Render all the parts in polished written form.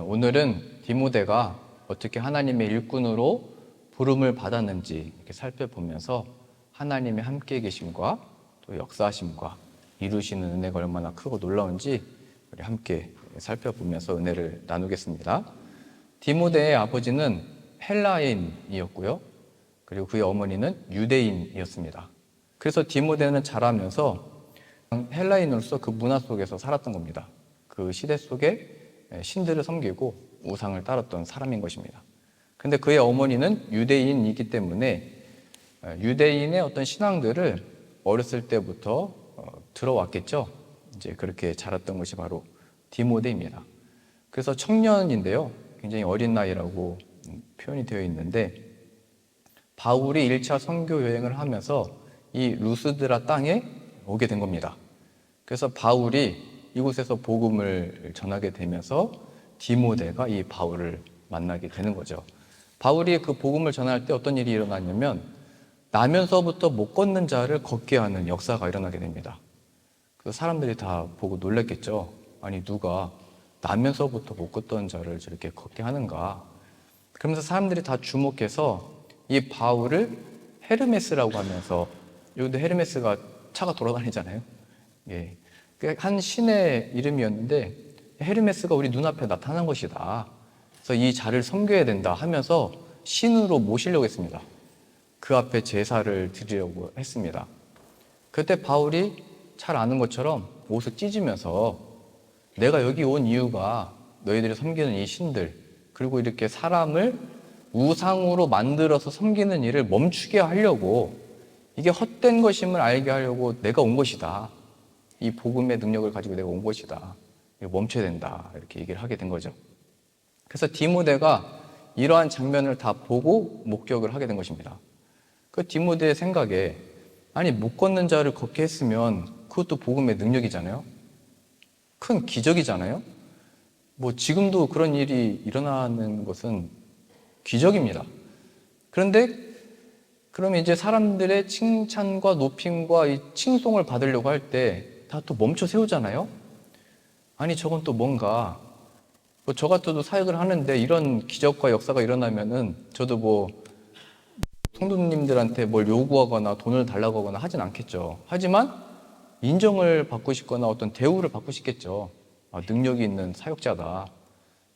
오늘은 디모데가 어떻게 하나님의 일꾼으로 부름을 받았는지 이렇게 살펴보면서 하나님의 함께 계심과 또 역사하심과 이루시는 은혜가 얼마나 크고 놀라운지 우리 함께 살펴보면서 은혜를 나누겠습니다. 디모데의 아버지는 헬라인이었고요. 그리고 그의 어머니는 유대인이었습니다. 그래서 디모데는 자라면서 헬라인으로서 그 문화 속에서 살았던 겁니다. 그 시대 속에 신들을 섬기고 우상을 따랐던 사람인 것입니다. 근데 그의 어머니는 유대인이기 때문에 유대인의 어떤 신앙들을 어렸을 때부터 들어왔겠죠. 이제 그렇게 자랐던 것이 바로 디모데입니다. 그래서 청년인데요. 굉장히 어린 나이라고 표현이 되어 있는데 바울이 1차 선교 여행을 하면서 이 루스드라 땅에 오게 된 겁니다. 그래서 바울이 이곳에서 복음을 전하게 되면서 디모데가 이 바울을 만나게 되는 거죠. 바울이 그 복음을 전할 때 어떤 일이 일어나냐면 나면서부터 못 걷는 자를 걷게 하는 역사가 일어나게 됩니다. 그래서 사람들이 다 보고 놀랐겠죠. 아니 누가 나면서부터 못 걷던 자를 저렇게 걷게 하는가. 그러면서 사람들이 다 주목해서 이 바울을 헤르메스라고 하면서, 여기도 헤르메스가 차가 돌아다니잖아요. 예. 한 신의 이름이었는데 헤르메스가 우리 눈앞에 나타난 것이다. 그래서 이 자를 섬겨야 된다 하면서 신으로 모시려고 했습니다. 그 앞에 제사를 드리려고 했습니다. 그때 바울이 잘 아는 것처럼 옷을 찢으면서 내가 여기 온 이유가 너희들이 섬기는 이 신들, 그리고 이렇게 사람을 우상으로 만들어서 섬기는 일을 멈추게 하려고, 이게 헛된 것임을 알게 하려고 내가 온 것이다. 이 복음의 능력을 가지고 내가 온 것이다. 이거 멈춰야 된다. 이렇게 얘기를 하게 된 거죠. 그래서 디모데가 이러한 장면을 다 보고 목격을 하게 된 것입니다. 그 디모데의 생각에, 아니 못 걷는 자를 걷게 했으면 그것도 복음의 능력이잖아요. 큰 기적이잖아요. 뭐 지금도 그런 일이 일어나는 것은 기적입니다. 그런데 그러면 이제 사람들의 칭찬과 높임과 이 칭송을 받으려고 할 때 다 또 멈춰 세우잖아요. 아니 저건 또 뭔가, 뭐 저 같아도 사역을 하는데 이런 기적과 역사가 일어나면은 저도 뭐 성도님들한테 뭘 요구하거나 돈을 달라고 하거나 하진 않겠죠. 하지만 인정을 받고 싶거나 어떤 대우를 받고 싶겠죠. 아, 능력이 있는 사역자다.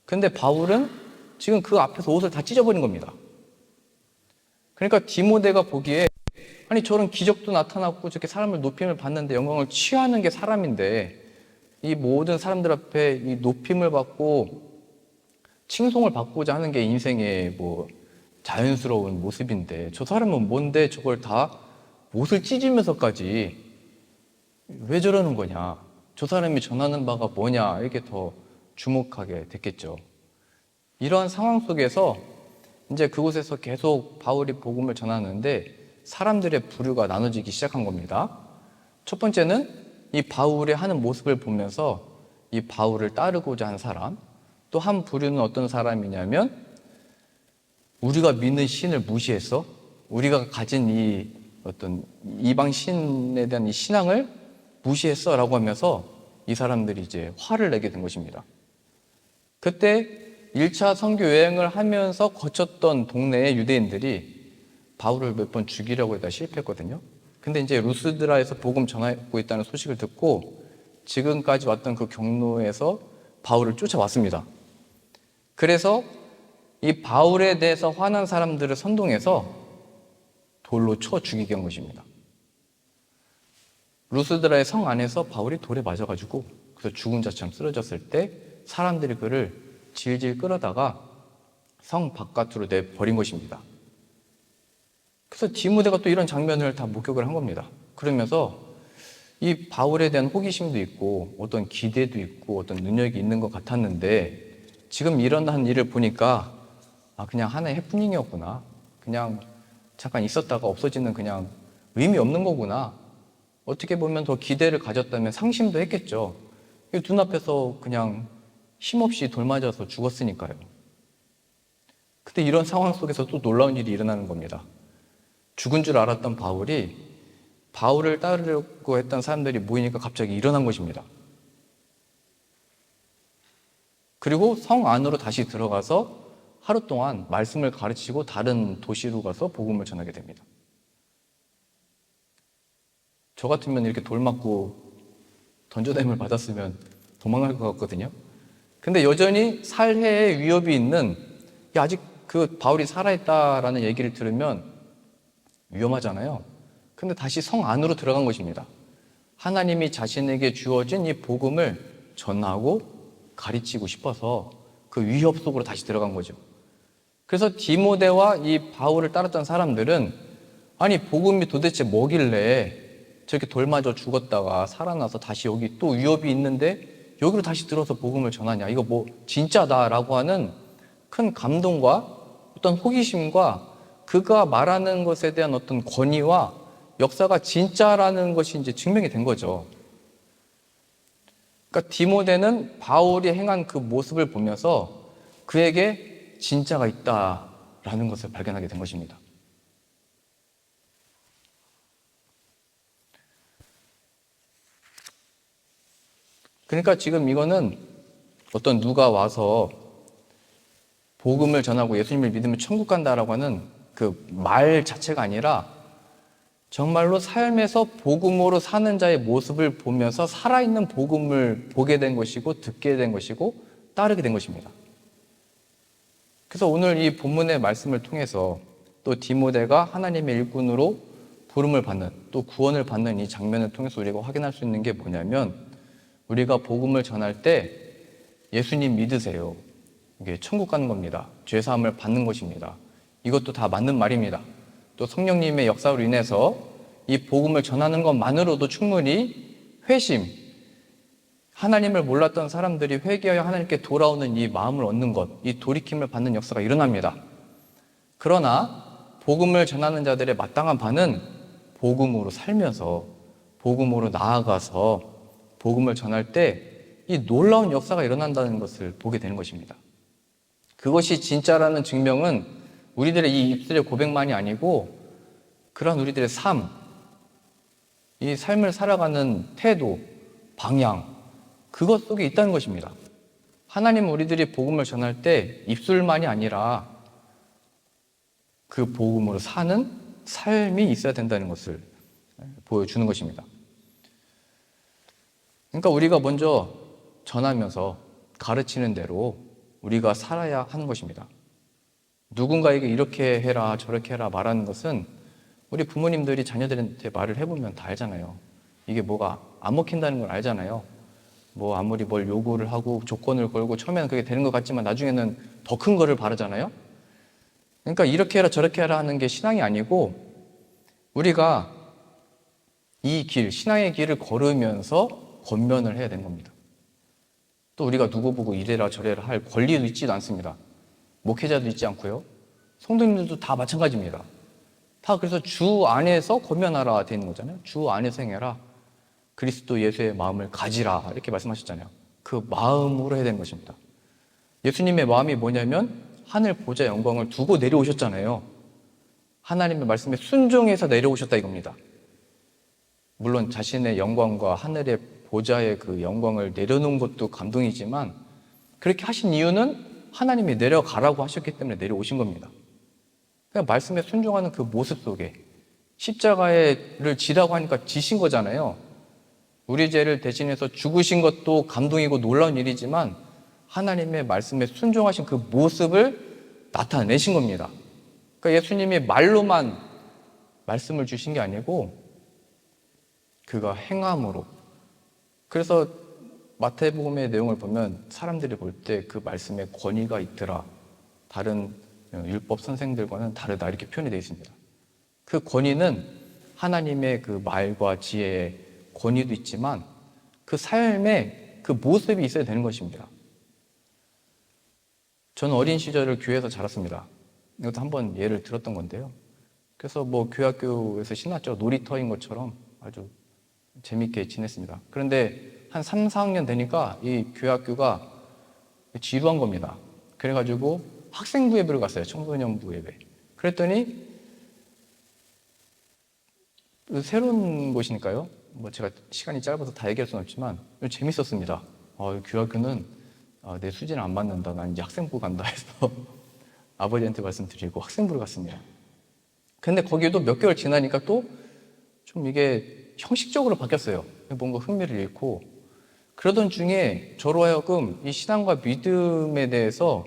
근데 바울은 지금 그 앞에서 옷을 다 찢어버린 겁니다. 그러니까 디모데가 보기에 아니 저런 기적도 나타났고 저렇게 사람을 높임을 받는데 영광을 취하는 게 사람인데 이 모든 사람들 앞에 이 높임을 받고 칭송을 받고자 하는 게 인생의 뭐 자연스러운 모습인데 저 사람은 뭔데 저걸 다 옷을 찢으면서까지 왜 저러는 거냐, 저 사람이 전하는 바가 뭐냐, 이렇게 더 주목하게 됐겠죠. 이러한 상황 속에서 이제 그곳에서 계속 바울이 복음을 전하는데 사람들의 부류가 나눠지기 시작한 겁니다. 첫 번째는 이 바울의 하는 모습을 보면서 이 바울을 따르고자 한 사람, 또 한 부류는 어떤 사람이냐면 우리가 믿는 신을 무시했어? 우리가 가진 이 어떤 이방 신에 대한 이 신앙을 무시했어? 라고 하면서 이 사람들이 이제 화를 내게 된 것입니다. 그때 1차 선교 여행을 하면서 거쳤던 동네의 유대인들이 바울을 몇 번 죽이려고 해다 실패했거든요. 근데 이제 루스드라에서 복음 전하고 있다는 소식을 듣고 지금까지 왔던 그 경로에서 바울을 쫓아왔습니다. 그래서 이 바울에 대해서 화난 사람들을 선동해서 돌로 쳐 죽이게 한 것입니다. 루스드라의 성 안에서 바울이 돌에 맞아가지고 그래서 죽은 자처럼 쓰러졌을 때 사람들이 그를 질질 끌어다가 성 바깥으로 내버린 것입니다. 그래서 디모데가 또 이런 장면을 다 목격을 한 겁니다. 그러면서 이 바울에 대한 호기심도 있고 어떤 기대도 있고 어떤 능력이 있는 것 같았는데 지금 일어난 일을 보니까 아 그냥 하나의 해프닝이었구나, 그냥 잠깐 있었다가 없어지는 그냥 의미 없는 거구나, 어떻게 보면 더 기대를 가졌다면 상심도 했겠죠. 눈앞에서 그냥 힘없이 돌 맞아서 죽었으니까요. 근데 이런 상황 속에서 또 놀라운 일이 일어나는 겁니다. 죽은 줄 알았던 바울이 바울을 따르려고 했던 사람들이 모이니까 갑자기 일어난 것입니다. 그리고 성 안으로 다시 들어가서 하루 동안 말씀을 가르치고 다른 도시로 가서 복음을 전하게 됩니다. 저 같으면 이렇게 돌 맞고 던져댐을 받았으면 도망갈 것 같거든요. 근데 여전히 살해의 위협이 있는, 아직 그 바울이 살아있다라는 얘기를 들으면 위험하잖아요. 근데 다시 성 안으로 들어간 것입니다. 하나님이 자신에게 주어진 이 복음을 전하고 가르치고 싶어서 그 위협 속으로 다시 들어간 거죠. 그래서 디모데와 이 바울을 따랐던 사람들은, 아니 복음이 도대체 뭐길래 저렇게 돌 맞아 죽었다가 살아나서 다시 여기 또 위협이 있는데 여기로 다시 들어서 복음을 전하냐, 이거 뭐 진짜다라고 하는 큰 감동과 어떤 호기심과 그가 말하는 것에 대한 어떤 권위와 역사가 진짜라는 것이 이제 증명이 된 거죠. 그러니까 디모데는 바울이 행한 그 모습을 보면서 그에게 진짜가 있다라는 것을 발견하게 된 것입니다. 그러니까 지금 이거는 어떤 누가 와서 복음을 전하고 예수님을 믿으면 천국 간다라고 하는 그 말 자체가 아니라 정말로 삶에서 복음으로 사는 자의 모습을 보면서 살아있는 복음을 보게 된 것이고 듣게 된 것이고 따르게 된 것입니다. 그래서 오늘 이 본문의 말씀을 통해서 또 디모데가 하나님의 일꾼으로 부름을 받는, 또 구원을 받는 이 장면을 통해서 우리가 확인할 수 있는 게 뭐냐면, 우리가 복음을 전할 때 예수님 믿으세요, 이게 천국 가는 겁니다, 죄사함을 받는 것입니다, 이것도 다 맞는 말입니다. 또 성령님의 역사로 인해서 이 복음을 전하는 것만으로도 충분히 회심, 하나님을 몰랐던 사람들이 회개하여 하나님께 돌아오는 이 마음을 얻는 것, 이 돌이킴을 받는 역사가 일어납니다. 그러나 복음을 전하는 자들의 마땅한 바는 복음으로 살면서, 복음으로 나아가서 복음을 전할 때 이 놀라운 역사가 일어난다는 것을 보게 되는 것입니다. 그것이 진짜라는 증명은 우리들의 이 입술의 고백만이 아니고 그런 우리들의 삶, 이 삶을 살아가는 태도, 방향, 그것 속에 있다는 것입니다. 하나님은 우리들이 복음을 전할 때 입술만이 아니라 그 복음으로 사는 삶이 있어야 된다는 것을 보여주는 것입니다. 그러니까 우리가 먼저 전하면서 가르치는 대로 우리가 살아야 하는 것입니다. 누군가에게 이렇게 해라 저렇게 해라 말하는 것은 우리 부모님들이 자녀들한테 말을 해보면 다 알잖아요. 이게 뭐가 안 먹힌다는 걸 알잖아요. 뭐 아무리 뭘 요구를 하고 조건을 걸고 처음에는 그게 되는 것 같지만 나중에는 더 큰 거를 바라잖아요. 그러니까 이렇게 해라 저렇게 해라 하는 게 신앙이 아니고, 우리가 이 길, 신앙의 길을 걸으면서 권면을 해야 되는 겁니다. 또 우리가 누구 보고 이래라 저래라 할 권리도 있지도 않습니다. 목회자도 있지 않고요, 성도님들도 다 마찬가지입니다. 다 그래서 주 안에서 권면하라 되는 거잖아요. 주 안에서 행해라, 그리스도 예수의 마음을 가지라, 이렇게 말씀하셨잖아요. 그 마음으로 해야 되는 것입니다. 예수님의 마음이 뭐냐면 하늘 보좌 영광을 두고 내려오셨잖아요. 하나님의 말씀에 순종해서 내려오셨다 이겁니다. 물론 자신의 영광과 하늘의 보좌의 그 영광을 내려놓은 것도 감동이지만, 그렇게 하신 이유는 하나님이 내려가라고 하셨기 때문에 내려오신 겁니다. 그냥 말씀에 순종하는 그 모습 속에 십자가를 지라고 하니까 지신 거잖아요. 우리 죄를 대신해서 죽으신 것도 감동이고 놀라운 일이지만 하나님의 말씀에 순종하신 그 모습을 나타내신 겁니다. 그러니까 예수님이 말로만 말씀을 주신 게 아니고 그가 행함으로. 그래서 마태복음의 내용을 보면 사람들이 볼 때 그 말씀에 권위가 있더라, 다른 율법 선생들과는 다르다, 이렇게 표현이 되어 있습니다. 그 권위는 하나님의 그 말과 지혜의 권위도 있지만 그 삶에 그 모습이 있어야 되는 것입니다. 저는 어린 시절을 교회에서 자랐습니다. 이것도 한번 예를 들었던 건데요. 그래서 뭐 교학교에서 신났죠. 놀이터인 것처럼 아주 재밌게 지냈습니다. 그런데 한 3, 4학년 되니까 이 교학교가 지루한 겁니다. 그래가지고 학생부 예배를 갔어요. 청소년부 예배. 그랬더니 새로운 곳이니까요. 뭐 제가 시간이 짧아서 다 얘기할 수는 없지만 재밌었습니다. 교학교는 내 수준을 안 맞는다. 난 이제 학생부 간다 해서 아버지한테 말씀드리고 학생부를 갔습니다. 근데 거기도 몇 개월 지나니까 또 좀 이게 형식적으로 바뀌었어요. 뭔가 흥미를 잃고. 그러던 중에 저로 하여금 이 신앙과 믿음에 대해서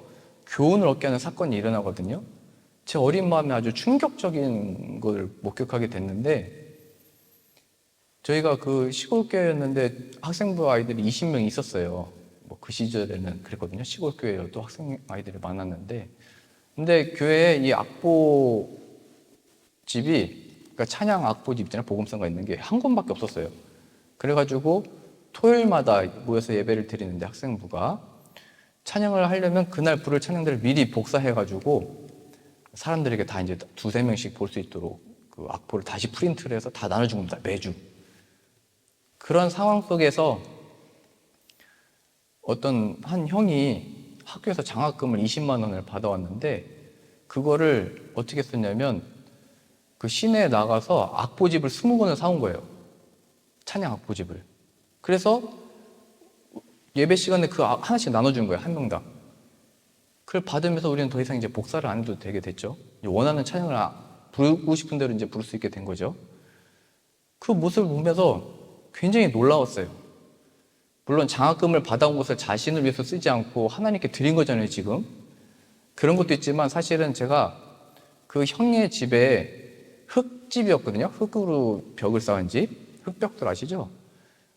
교훈을 얻게 하는 사건이 일어나거든요. 제 어린 마음에 아주 충격적인 걸 목격하게 됐는데, 저희가 그 시골교회였는데 학생부 아이들이 20명 있었어요. 뭐 그 시절에는 그랬거든요. 시골교회여도 학생 아이들이 많았는데, 근데 교회에 이 악보 집이, 그러니까 찬양 악보집 있잖아요. 복음서가 있는 게 한 권밖에 없었어요. 그래가지고 토요일마다 모여서 예배를 드리는데 학생부가 찬양을 하려면 그날 부를 찬양들을 미리 복사해가지고 사람들에게 다 이제 두세 명씩 볼 수 있도록 그 악보를 다시 프린트를 해서 다 나눠준 겁니다. 매주. 그런 상황 속에서 어떤 한 형이 학교에서 장학금을 20만 원을 받아왔는데, 그거를 어떻게 썼냐면 그 시내에 나가서 악보집을 20권을 사온 거예요. 찬양 악보집을. 그래서 예배 시간에 그 하나씩 나눠준 거예요. 한 명당. 그걸 받으면서 우리는 더 이상 이제 복사를 안 해도 되게 됐죠. 원하는 찬양을 부르고 싶은 대로 이제 부를 수 있게 된 거죠. 그 모습을 보면서 굉장히 놀라웠어요. 물론 장학금을 받아온 것을 자신을 위해서 쓰지 않고 하나님께 드린 거잖아요, 지금. 그런 것도 있지만 사실은 제가 그 형의 집에 흙집이었거든요. 흙으로 벽을 쌓은 집. 흙벽들 아시죠?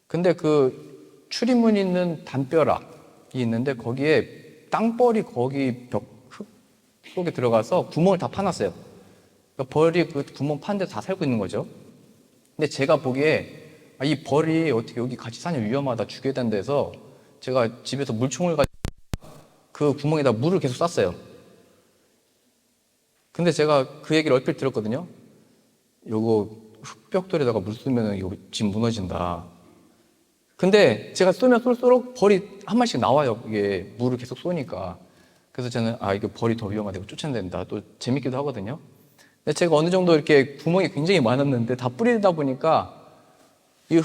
근데 그 출입문 있는 담벼락이 있는데 거기에 땅벌이 거기 흙 속에 들어가서 구멍을 다 파놨어요. 그러니까 벌이 그 구멍 판 데서 다 살고 있는 거죠. 근데 제가 보기에 이 벌이 어떻게 여기 같이 사냐, 위험하다, 죽여야 된다 해서 제가 집에서 물총을 가지고 그 구멍에다 물을 계속 쐈어요. 근데 제가 그 얘기를 얼핏 들었거든요. 요거 흙벽돌에다가 물 쏘면 이거 집 무너진다. 근데 제가 쏘면 쏠수록 벌이 한 마리씩 나와요. 이게 물을 계속 쏘니까. 그래서 저는 이거 벌이 더 위험하다고 쫓아낸다. 또 재밌기도 하거든요. 근데 제가 어느 정도 이렇게 구멍이 굉장히 많았는데 다 뿌리다 보니까 이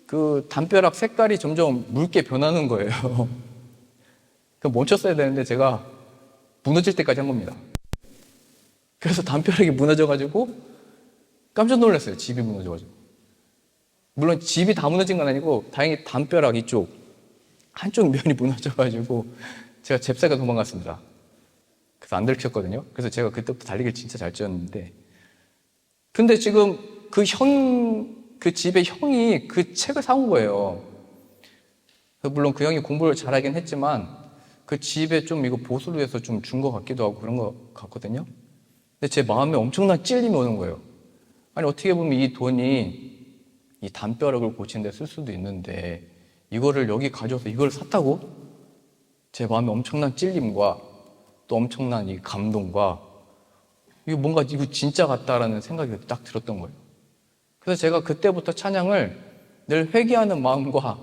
그 담벼락 색깔이 점점 묽게 변하는 거예요. 멈췄어야 되는데 제가 무너질 때까지 한 겁니다. 그래서 담벼락이 무너져가지고 깜짝 놀랐어요. 집이 무너져가지고. 물론 집이 다 무너진 건 아니고 다행히 담벼락 이쪽 한쪽 면이 무너져가지고 제가 잽싸게 도망갔습니다. 그래서 안 들켰거든요. 그래서 제가 그때부터 달리기를 진짜 잘 뛰었는데, 근데 지금 그 집의 형이 그 책을 사온 거예요. 물론 그 형이 공부를 잘하긴 했지만 그 집에 좀 이거 보수를 위해서 좀 준 것 같기도 하고 그런 것 같거든요. 근데 제 마음에 엄청난 찔림이 오는 거예요. 아니, 어떻게 보면 이 돈이 이 담벼락을 고친 데 쓸 수도 있는데 이거를 여기 가져와서 이걸 샀다고? 제 마음에 엄청난 찔림과 또 엄청난 이 감동과 이거 진짜 같다라는 생각이 딱 들었던 거예요. 그래서 제가 그때부터 찬양을 늘 회개하는 마음과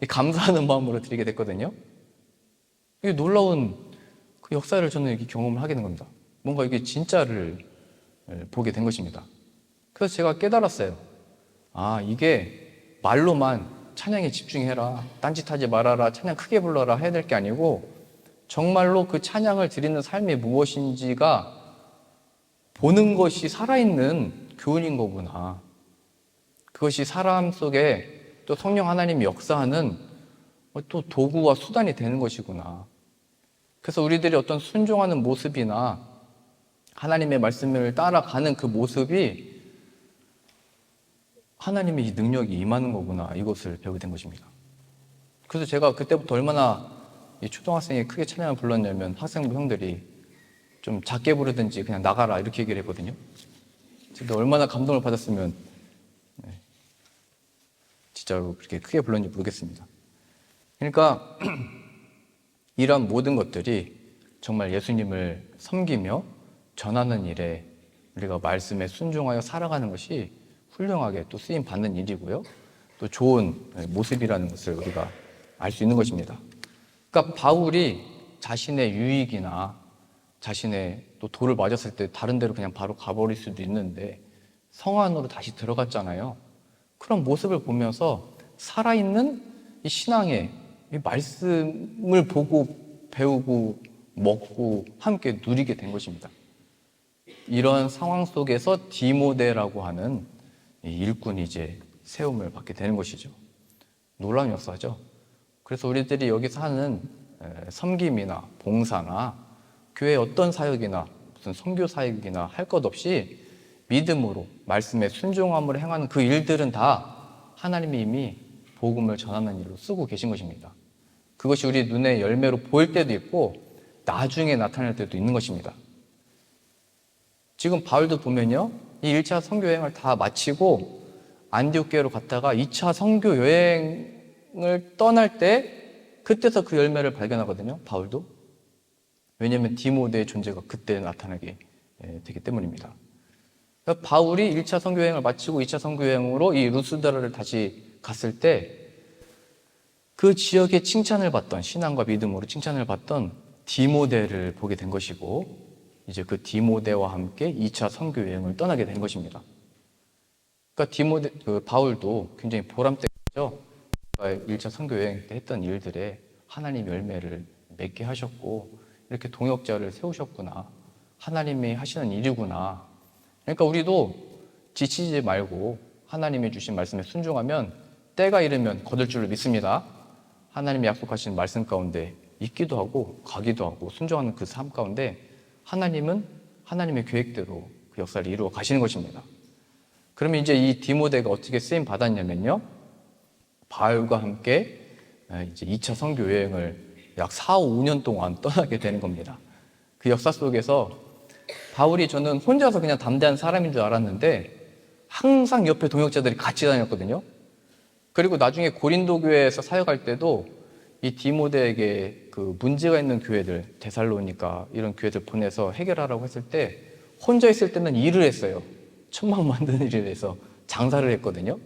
감사하는 마음으로 드리게 됐거든요. 이게 놀라운 그 역사를 저는 이렇게 경험을 하게 된 겁니다. 뭔가 이게 진짜를 보게 된 것입니다. 그래서 제가 깨달았어요. 이게 말로만 찬양에 집중해라, 딴짓하지 말아라, 찬양 크게 불러라 해야 될 게 아니고 정말로 그 찬양을 드리는 삶이 무엇인지가 보는 것이 살아있는 교훈인 거구나. 그것이 사람 속에 또 성령 하나님이 역사하는 또 도구와 수단이 되는 것이구나. 그래서 우리들이 어떤 순종하는 모습이나 하나님의 말씀을 따라가는 그 모습이 하나님의 이 능력이 임하는 거구나, 이것을 배우게 된 것입니다. 그래서 제가 그때부터 얼마나 이 초등학생이 크게 찬양을 불렀냐면 학생부 형들이 좀 작게 부르든지 그냥 나가라 이렇게 얘기를 했거든요. 근데 얼마나 감동을 받았으면 진짜로 그렇게 크게 불렀는지 모르겠습니다. 그러니까 이런 모든 것들이 정말 예수님을 섬기며 전하는 일에 우리가 말씀에 순종하여 살아가는 것이 훌륭하게 또 쓰임 받는 일이고요. 또 좋은 모습이라는 것을 우리가 알 수 있는 것입니다. 그러니까 바울이 자신의 유익이나 자신의 또 돌을 맞았을 때 다른 데로 그냥 바로 가버릴 수도 있는데 성 안으로 다시 들어갔잖아요. 그런 모습을 보면서 살아있는 이 신앙의 이 말씀을 보고 배우고 먹고 함께 누리게 된 것입니다. 이런 상황 속에서 디모데라고 하는 일꾼이 이제 세움을 받게 되는 것이죠. 놀라운 역사죠. 그래서 우리들이 여기서 하는 섬김이나 봉사나 교회 어떤 사역이나 무슨 선교 사역이나 할 것 없이 믿음으로 말씀에 순종함으로 행하는 그 일들은 다 하나님이 이미 복음을 전하는 일로 쓰고 계신 것입니다. 그것이 우리 눈에 열매로 보일 때도 있고 나중에 나타날 때도 있는 것입니다. 지금 바울도 보면요, 이 1차 선교 여행을 다 마치고 안디옥 교회로 갔다가 2차 선교 여행을 떠날 때 그때서 그 열매를 발견하거든요, 바울도. 왜냐하면 디모데의 존재가 그때 나타나게 되기 때문입니다. 그러니까 바울이 1차 선교 여행을 마치고 2차 선교 여행으로 이 루스드라를 다시 갔을 때 그 지역에 칭찬을 받던, 신앙과 믿음으로 칭찬을 받던 디모데를 보게 된 것이고, 이제 그 디모데와 함께 2차 선교 여행을 떠나게 된 것입니다. 그러니까 바울도 굉장히 보람되죠. 1차 선교 여행 때 했던 일들에 하나님 열매를 맺게 하셨고, 이렇게 동역자를 세우셨구나. 하나님이 하시는 일이구나. 그러니까 우리도 지치지 말고 하나님이 주신 말씀에 순종하면 때가 이르면 거둘 줄을 믿습니다. 하나님이 약속하신 말씀 가운데 있기도 하고 가기도 하고 순종하는 그 삶 가운데 하나님은 하나님의 계획대로 그 역사를 이루어 가시는 것입니다. 그러면 이제 이 디모데가 어떻게 쓰임 받았냐면요, 바울과 함께 이제 2차 선교 여행을 약 4, 5년 동안 떠나게 되는 겁니다. 그 역사 속에서 바울이 저는 혼자서 그냥 담대한 사람인 줄 알았는데 항상 옆에 동역자들이 같이 다녔거든요. 그리고 나중에 고린도 교회에서 사역할 때도 이 디모데에게 그 문제가 있는 교회들, 데살로니가 이런 교회들 보내서 해결하라고 했을 때 혼자 있을 때는 일을 했어요. 천막 만드는 일을 해서 장사를 했거든요.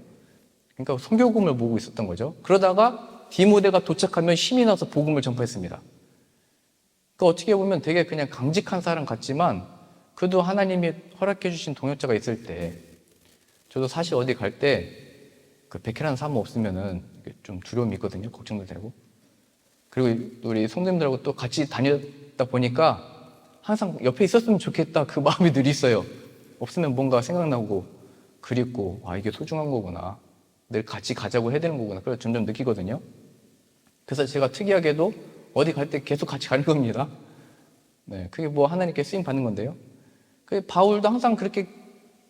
그러니까 선교금을 모으고 있었던 거죠. 그러다가 디모데가 도착하면 힘이 나서 복음을 전파했습니다. 그러니까 어떻게 보면 되게 그냥 강직한 사람 같지만 그래도 하나님이 허락해 주신 동역자가 있을 때, 저도 사실 어디 갈 때 그 백혜라는 사람 없으면은 좀 두려움이 있거든요. 걱정도 되고. 그리고 우리 성도님들하고 또 같이 다녔다 보니까 항상 옆에 있었으면 좋겠다 그 마음이 늘 있어요. 없으면 뭔가 생각나고 그립고, 아 이게 소중한 거구나, 늘 같이 가자고 해야 되는 거구나, 그걸 점점 느끼거든요. 그래서 제가 특이하게도 어디 갈 때 계속 같이 가는 겁니다. 네, 그게 뭐 하나님께 쓰임 받는 건데요. 바울도 항상 그렇게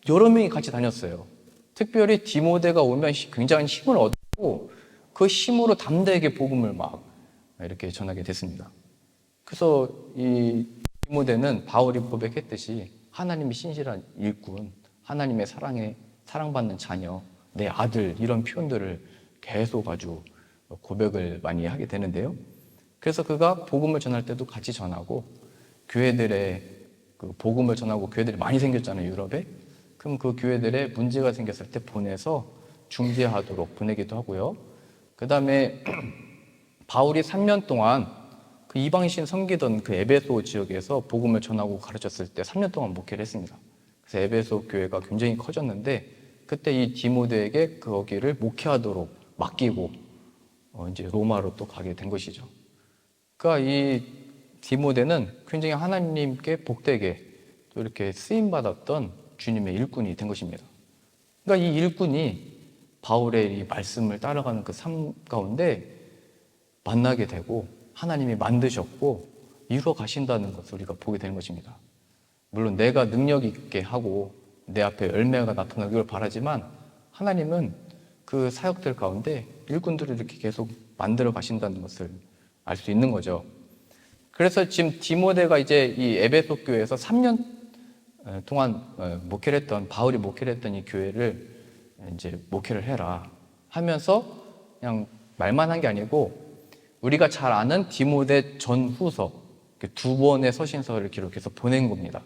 여러 명이 같이 다녔어요. 특별히 디모데가 오면 굉장한 힘을 얻고 그 힘으로 담대하게 복음을 막 이렇게 전하게 됐습니다. 그래서 이 디모데는 바울이 고백했듯이 하나님의 신실한 일꾼, 하나님의 사랑받는 자녀, 내 아들, 이런 표현들을 계속 아주 고백을 많이 하게 되는데요. 그래서 그가 복음을 전할 때도 같이 전하고, 교회들의 그 복음을 전하고 교회들이 많이 생겼잖아요, 유럽에. 그럼 그 교회들에 문제가 생겼을 때 보내서 중재하도록 보내기도 하고요. 그 다음에 바울이 3년 동안 그 이방신 섬기던 그 에베소 지역에서 복음을 전하고 가르쳤을 때 3년 동안 목회를 했습니다. 그래서 에베소 교회가 굉장히 커졌는데 그때 이 디모데에게 거기를 목회하도록 맡기고 이제 로마로 또 가게 된 것이죠. 그러니까 이 디모데는 굉장히 하나님께 복되게 또 이렇게 쓰임받았던 주님의 일꾼이 된 것입니다. 그러니까 이 일꾼이 바울의 이 말씀을 따라가는 그 삶 가운데 만나게 되고 하나님이 만드셨고 이루어 가신다는 것을 우리가 보게 되는 것입니다. 물론 내가 능력 있게 하고 내 앞에 열매가 나타나기를 바라지만 하나님은 그 사역들 가운데 일꾼들을 이렇게 계속 만들어 가신다는 것을 알 수 있는 거죠. 그래서 지금 디모데가 이제 이 에베소 교회에서 3년 동안 목회를 했던, 바울이 목회를 했던 이 교회를 이제 목회를 해라 하면서 그냥 말만 한 게 아니고 우리가 잘 아는 디모데 전후서 두 번의 서신서를 기록해서 보낸 겁니다.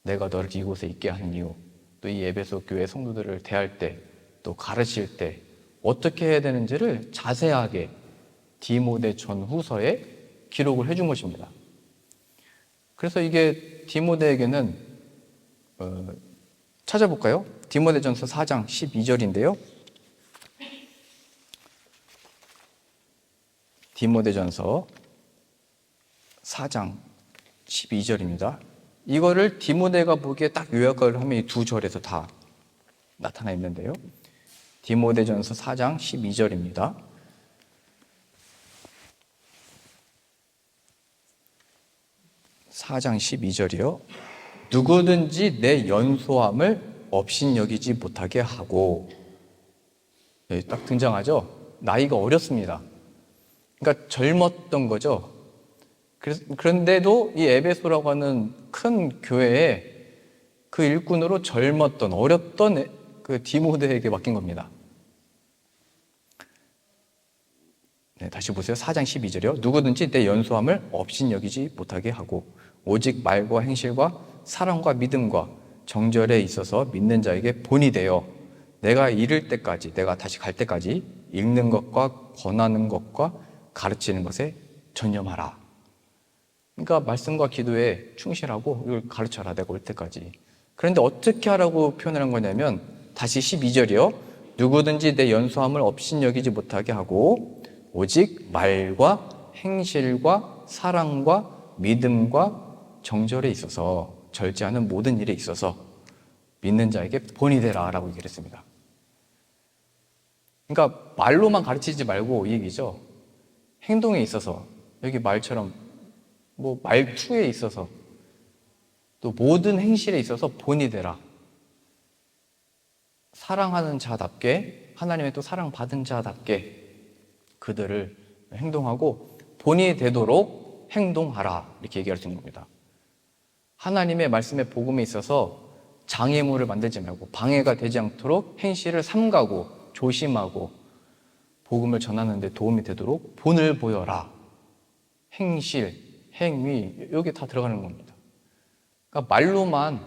내가 너를 이곳에 있게 한 이유, 또 이 에베소 교회 성도들을 대할 때, 또 가르칠 때 어떻게 해야 되는지를 자세하게 디모데 전후서에 기록을 해준 것입니다. 그래서 이게 디모데에게는 찾아볼까요? 디모데전서 4장 12절인데요. 디모데전서 4장 12절입니다. 이거를 디모데가 보기에 딱 요약을 하면 이 두 절에서 다 나타나 있는데요. 디모데전서 4장 12절입니다. (4장 12절이요) 누구든지 내 연소함을 업신여기지 못하게 하고. 네, 딱 등장하죠. 나이가 어렸습니다. 그러니까 젊었던 거죠. 그런데도 이 에베소라고 하는 큰 교회에 그 일꾼으로 젊었던, 어렸던 그 디모데에게 맡긴 겁니다. 네, 다시 보세요. 4장 12절이요. 누구든지 내 연소함을 업신여기지 못하게 하고 오직 말과 행실과 사랑과 믿음과 정절에 있어서 믿는 자에게 본이 되어 내가 이를 때까지, 내가 다시 갈 때까지 읽는 것과 권하는 것과 가르치는 것에 전념하라. 그러니까 말씀과 기도에 충실하고 이걸 가르쳐라, 내가 올 때까지. 그런데 어떻게 하라고 표현하는 거냐면 다시 12절이요. 누구든지 내 연소함을 업신여기지 못하게 하고 오직 말과 행실과 사랑과 믿음과 정절에 있어서, 절제하는 모든 일에 있어서 믿는 자에게 본이 되라 라고 얘기를 했습니다. 그러니까 말로만 가르치지 말고 이 얘기죠. 행동에 있어서, 여기 말처럼 뭐 말투에 있어서, 또 모든 행실에 있어서 본이 되라. 사랑하는 자답게, 하나님의 또 사랑받은 자답게 그들을 행동하고 본이 되도록 행동하라, 이렇게 얘기할 수 있는 겁니다. 하나님의 말씀의 복음에 있어서 장애물을 만들지 말고 방해가 되지 않도록 행실을 삼가고 조심하고 복음을 전하는 데 도움이 되도록 본을 보여라. 행실, 행위, 여기 다 들어가는 겁니다. 그러니까 말로만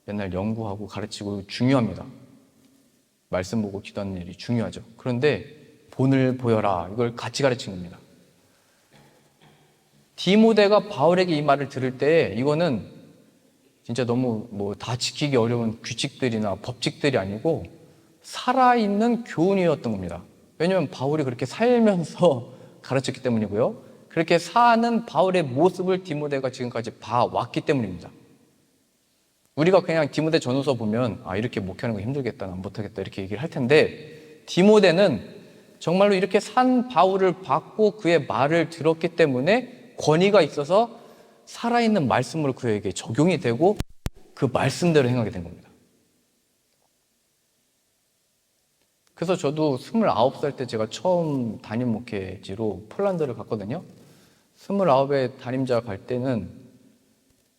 맨날 연구하고 가르치고 중요합니다. 말씀 보고 기도하는 일이 중요하죠. 그런데 본을 보여라, 이걸 같이 가르치는 겁니다. 디모데가 바울에게 이 말을 들을 때 이거는 진짜 너무 뭐 다 지키기 어려운 규칙들이나 법칙들이 아니고 살아있는 교훈이었던 겁니다. 왜냐하면 바울이 그렇게 살면서 가르쳤기 때문이고요. 그렇게 사는 바울의 모습을 디모데가 지금까지 봐왔기 때문입니다. 우리가 그냥 디모데 전후서 보면 이렇게 목회하는 거 힘들겠다, 난 못하겠다 이렇게 얘기를 할 텐데, 디모데는 정말로 이렇게 산 바울을 봤고 그의 말을 들었기 때문에 권위가 있어서 살아있는 말씀으로 그에게 적용이 되고 그 말씀대로 행하게 된 겁니다. 그래서 저도 29살 때 제가 처음 담임 목회지로 폴란드를 갔거든요. 29에 담임자 갈 때는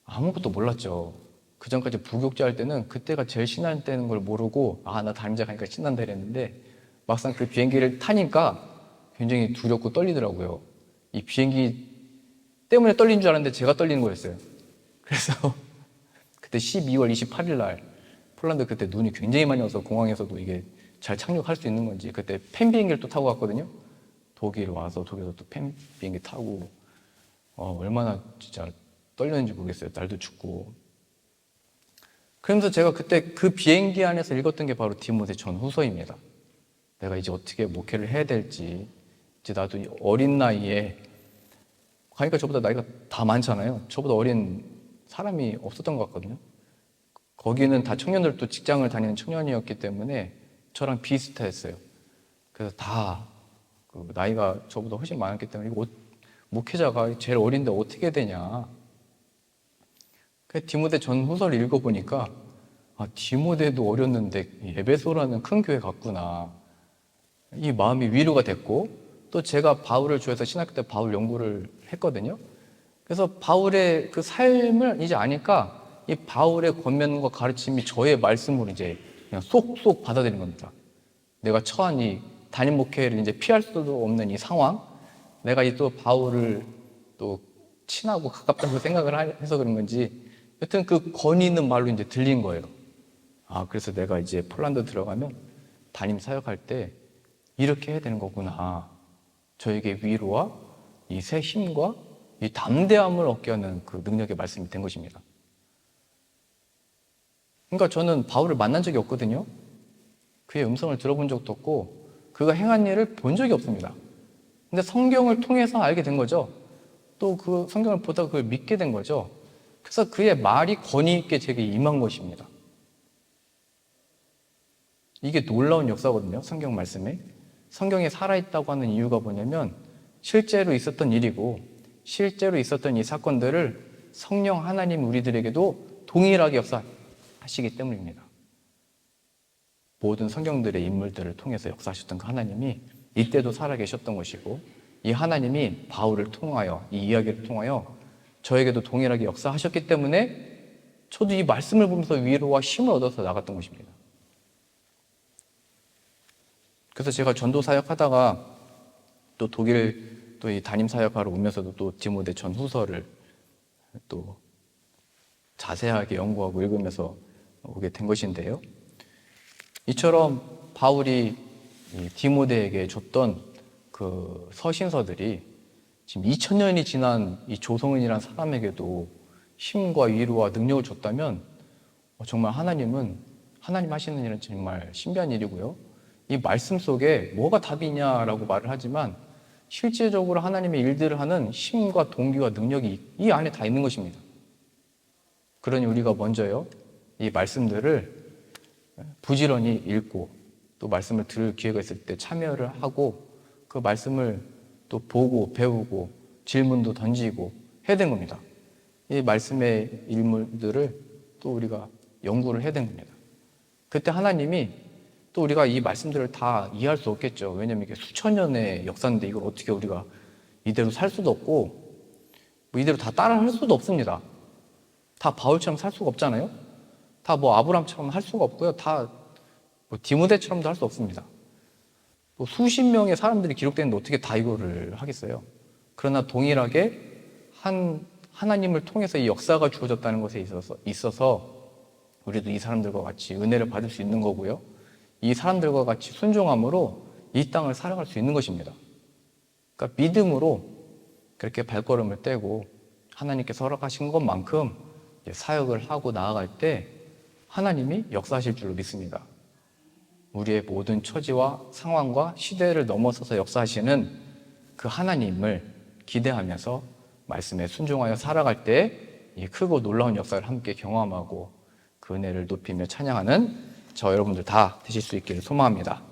아무것도 몰랐죠. 그 전까지 부교육자 할 때는 그때가 제일 신난다는 걸 모르고 나 담임자 가니까 신난다 이랬는데 막상 그 비행기를 타니까 굉장히 두렵고 떨리더라고요. 이 비행기 때문에 떨린 줄 알았는데 제가 떨리는 거였어요. 그래서 그때 12월 28일 날 폴란드 그때 눈이 굉장히 많이 와서 공항에서도 이게 잘 착륙할 수 있는 건지 그때 팬 비행기를 또 타고 갔거든요. 독일 와서 독일에서 또 팬 비행기 타고 얼마나 진짜 떨렸는지 모르겠어요. 날도 춥고. 그러면서 제가 그때 그 비행기 안에서 읽었던 게 바로 디모데 전후서입니다. 내가 이제 어떻게 목회를 해야 될지, 이제 나도 어린 나이에 가니까 저보다 나이가 다 많잖아요. 저보다 어린 사람이 없었던 것 같거든요. 거기는 다 청년들도 직장을 다니는 청년이었기 때문에 저랑 비슷했어요. 그래서 다 나이가 저보다 훨씬 많았기 때문에 목회자가 제일 어린데 어떻게 되냐. 디모데 전후서를 읽어보니까 디모데도 어렸는데 에베소라는 큰 교회 갔구나. 이 마음이 위로가 됐고, 또 제가 바울을 좋아해서 신학교 때 바울 연구를 했거든요. 그래서 바울의 그 삶을 이제 아니까 이 바울의 권면과 가르침이 저의 말씀으로 이제 그냥 쏙쏙 받아들인 겁니다. 내가 처한 이 담임 목회를 이제 피할 수도 없는 이 상황, 내가 이 또 바울을 또 친하고 가깝다고 생각을 해서 그런 건지 여튼 그 권위 있는 말로 이제 들린 거예요. 그래서 내가 이제 폴란드 들어가면 담임 사역할 때 이렇게 해야 되는 거구나. 저에게 위로와 이 새 힘과 이 담대함을 얻게 하는 그 능력의 말씀이 된 것입니다. 그러니까 저는 바울을 만난 적이 없거든요. 그의 음성을 들어본 적도 없고 그가 행한 일을 본 적이 없습니다. 근데 성경을 통해서 알게 된 거죠. 또 그 성경을 보다 그걸 믿게 된 거죠. 그래서 그의 말이 권위 있게 제게 임한 것입니다. 이게 놀라운 역사거든요. 성경 말씀에. 성경에 살아있다고 하는 이유가 뭐냐면 실제로 있었던 일이고 실제로 있었던 이 사건들을 성령 하나님 우리들에게도 동일하게 역사하시기 때문입니다. 모든 성경들의 인물들을 통해서 역사하셨던 그 하나님이 이때도 살아계셨던 것이고 이 하나님이 바울을 통하여 이 이야기를 통하여 저에게도 동일하게 역사하셨기 때문에 저도 이 말씀을 보면서 위로와 힘을 얻어서 나갔던 것입니다. 그래서 제가 전도 사역하다가 또 독일 또 이 담임 사역하러 오면서도 또 디모데 전후서를 또 자세하게 연구하고 읽으면서 오게 된 것인데요. 이처럼 바울이 이 디모데에게 줬던 그 서신서들이 지금 2000년이 지난 이 조성은이라는 사람에게도 힘과 위로와 능력을 줬다면 정말 하나님 하시는 일은 정말 신비한 일이고요. 이 말씀 속에 뭐가 답이냐라고 말을 하지만 실제적으로 하나님의 일들을 하는 힘과 동기와 능력이 이 안에 다 있는 것입니다. 그러니 우리가 먼저요, 이 말씀들을 부지런히 읽고 또 말씀을 들을 기회가 있을 때 참여를 하고 그 말씀을 또 보고 배우고 질문도 던지고 해야 되는 겁니다. 이 말씀의 일물들을 또 우리가 연구를 해야 되는 겁니다. 그때 하나님이 또 우리가 이 말씀들을 다 이해할 수 없겠죠. 왜냐하면 이게 수천 년의 역사인데 이걸 어떻게 우리가 이대로 살 수도 없고 뭐 이대로 다 따라 할 수도 없습니다. 다 바울처럼 살 수가 없잖아요. 다 뭐 아브람처럼 할 수가 없고요. 다 뭐 디모데처럼도 할 수 없습니다. 뭐 수십 명의 사람들이 기록되는데 어떻게 다 이거를 하겠어요. 그러나 동일하게 하나님을 통해서 이 역사가 주어졌다는 것에 있어서 우리도 이 사람들과 같이 은혜를 받을 수 있는 거고요. 이 사람들과 같이 순종함으로 이 땅을 살아갈 수 있는 것입니다. 그러니까 믿음으로 그렇게 발걸음을 떼고 하나님께서 허락하신 것만큼 사역을 하고 나아갈 때 하나님이 역사하실 줄로 믿습니다. 우리의 모든 처지와 상황과 시대를 넘어서서 역사하시는 그 하나님을 기대하면서 말씀에 순종하여 살아갈 때 이 크고 놀라운 역사를 함께 경험하고 그 은혜를 높이며 찬양하는 저 여러분들 다 되실 수 있기를 소망합니다.